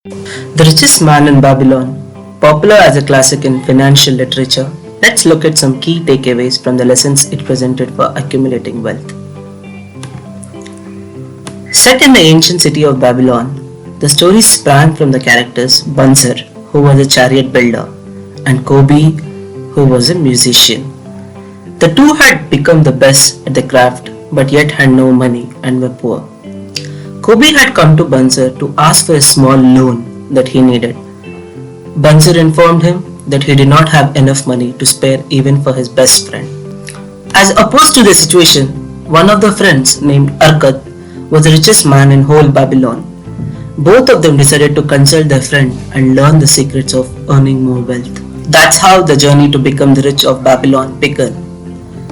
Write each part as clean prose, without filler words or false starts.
The Richest Man in Babylon, popular as a classic in financial literature, let's look at some key takeaways from the lessons it presented for accumulating wealth. Set in the ancient city of Babylon, the story sprang from the characters Bunzer, who was a chariot builder, and Kobe, who was a musician. The two had become the best at the craft but yet had no money and were poor. Kobe had come to Bunzer to ask for a small loan that he needed. Bunzer informed him that he did not have enough money to spare even for his best friend. As opposed to the situation, one of the friends named Arkad was the richest man in whole Babylon. Both of them decided to consult their friend and learn the secrets of earning more wealth. That's how the journey to become the rich of Babylon began.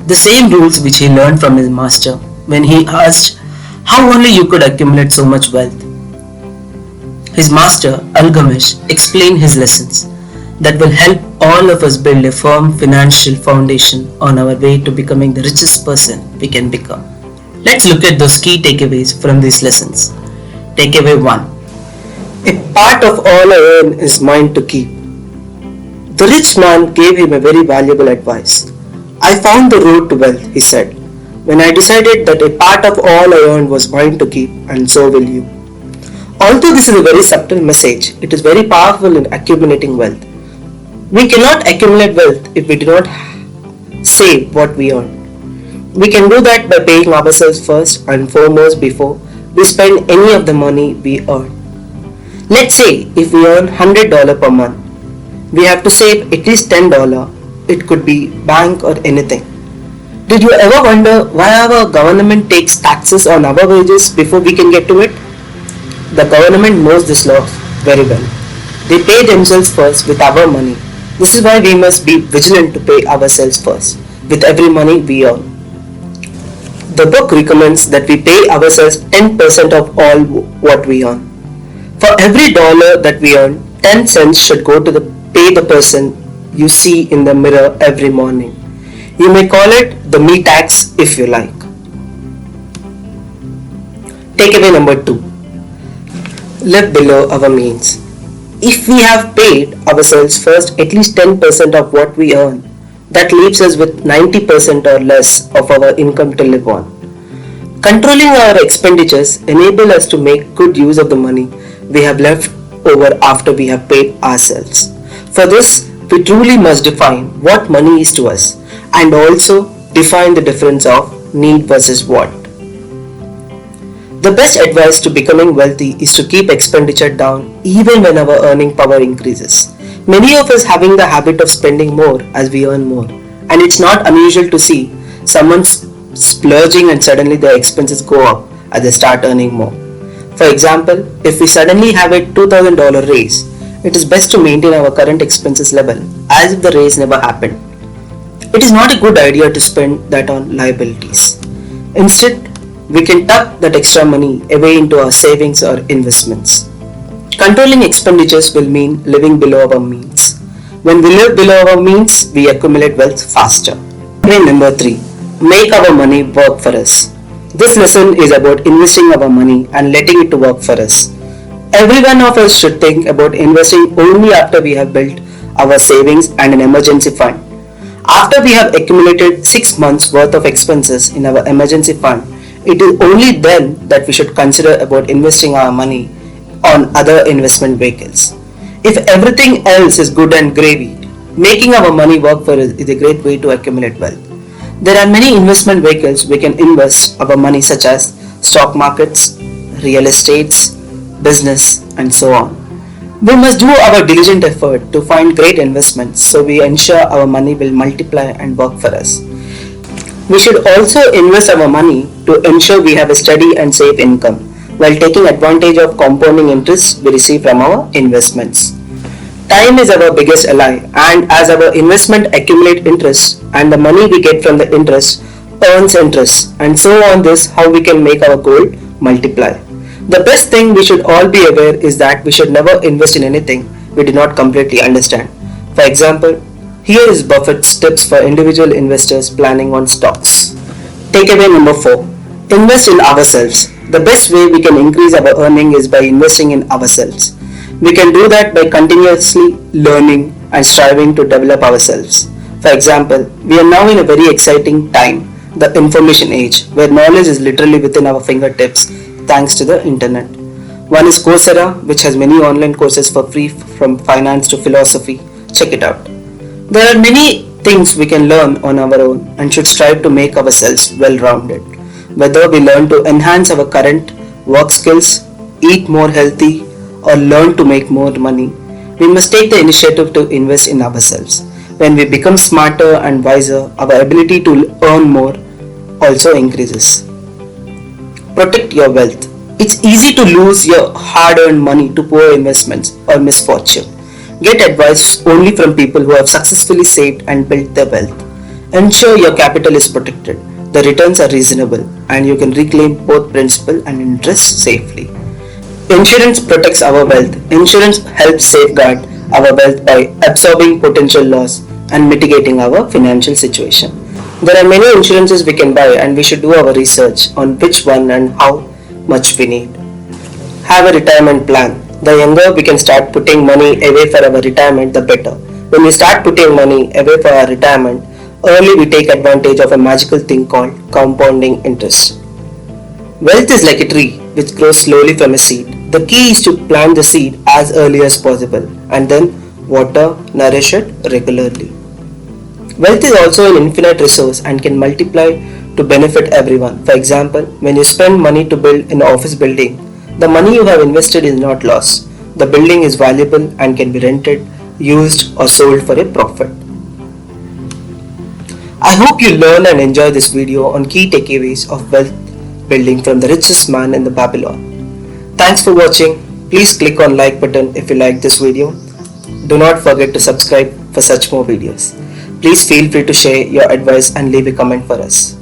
The same rules which he learned from his master when he asked how only you could accumulate so much wealth. His master, Algamish, explained his lessons that will help all of us build a firm financial foundation on our way to becoming the richest person we can become. Let's look at those key takeaways from these lessons. Takeaway 1. A part of all I earn is mine to keep. The rich man gave him a very valuable advice. I found the road to wealth, he said, when I decided that a part of all I earned was mine to keep, and so will you. Although this is a very subtle message, it is very powerful in accumulating wealth. We cannot accumulate wealth if we do not save what we earn. We can do that by paying ourselves first and foremost before we spend any of the money we earn. Let's say if we earn $100 per month, we have to save at least $10. It could be bank or anything. Did you ever wonder why our government takes taxes on our wages before we can get to it? The government knows this law very well. They pay themselves first with our money. This is why we must be vigilant to pay ourselves first with every money we earn. The book recommends that we pay ourselves 10% of all what we earn. For every dollar that we earn, 10 cents should go to pay the person you see in the mirror every morning. You may call it the me tax if you like. Takeaway number 2. Live below our means. If we have paid ourselves first at least 10% of what we earn, that leaves us with 90% or less of our income to live on. Controlling our expenditures enable us to make good use of the money we have left over after we have paid ourselves. For this, we truly must define what money is to us and also define the difference of need versus want. The best advice to becoming wealthy is to keep expenditure down even when our earning power increases. Many of us having the habit of spending more as we earn more, and it's not unusual to see someone splurging and suddenly their expenses go up as they start earning more. For example, if we suddenly have a $2,000 raise, it is best to maintain our current expenses level as if the raise never happened. It is not a good idea to spend that on liabilities. Instead, we can tuck that extra money away into our savings or investments. Controlling expenditures will mean living below our means. When we live below our means, we accumulate wealth faster. Number 3. Make our money work for us. This lesson is about investing our money and letting it work for us. Every one of us should think about investing only after we have built our savings and an emergency fund. After we have accumulated 6 months worth of expenses in our emergency fund, it is only then that we should consider about investing our money on other investment vehicles. If everything else is good and gravy, making our money work for us is a great way to accumulate wealth. There are many investment vehicles we can invest our money, such as stock markets, real estates, business, and so on. We must do our diligent effort to find great investments so we ensure our money will multiply and work for us. We should also invest our money to ensure we have a steady and safe income while taking advantage of compounding interest we receive from our investments. Time is our biggest ally, and as our investment accumulate interest and the money we get from the interest earns interest, and so on, this how we can make our gold multiply. The best thing we should all be aware is that we should never invest in anything we do not completely understand. For example, here is Buffett's tips for individual investors planning on stocks. Takeaway number 4. Invest in ourselves. The best way we can increase our earning is by investing in ourselves. We can do that by continuously learning and striving to develop ourselves. For example, we are now in a very exciting time, the information age, where knowledge is literally within our fingertips thanks to the internet. One is Coursera, which has many online courses for free from finance to philosophy. Check it out. There are many things we can learn on our own and should strive to make ourselves well rounded. Whether we learn to enhance our current work skills, eat more healthy, or learn to make more money, we must take the initiative to invest in ourselves. When we become smarter and wiser, our ability to earn more also increases. Protect your wealth. It's easy to lose your hard earned money to poor investments or misfortune. Get advice only from people who have successfully saved and built their wealth. Ensure your capital is protected, the returns are reasonable, and you can reclaim both principal and interest safely. Insurance protects our wealth. Insurance helps safeguard our wealth by absorbing potential loss and mitigating our financial situation. There are many insurances we can buy, and we should do our research on which one and how much we need. Have a retirement plan. The younger we can start putting money away for our retirement, the better. When we start putting money away for our retirement, early we take advantage of a magical thing called compounding interest. Wealth is like a tree which grows slowly from a seed. The key is to plant the seed as early as possible and then water, nourish it regularly. Wealth is also an infinite resource and can multiply to benefit everyone. For example, when you spend money to build an office building, the money you have invested is not lost. The building is valuable and can be rented, used, or sold for a profit. I hope you learn and enjoy this video on key takeaways of wealth building from the richest man in the Babylon. Thanks for watching. Please click on like button if you like this video. Do not forget to subscribe for such more videos. Please feel free to share your advice and leave a comment for us.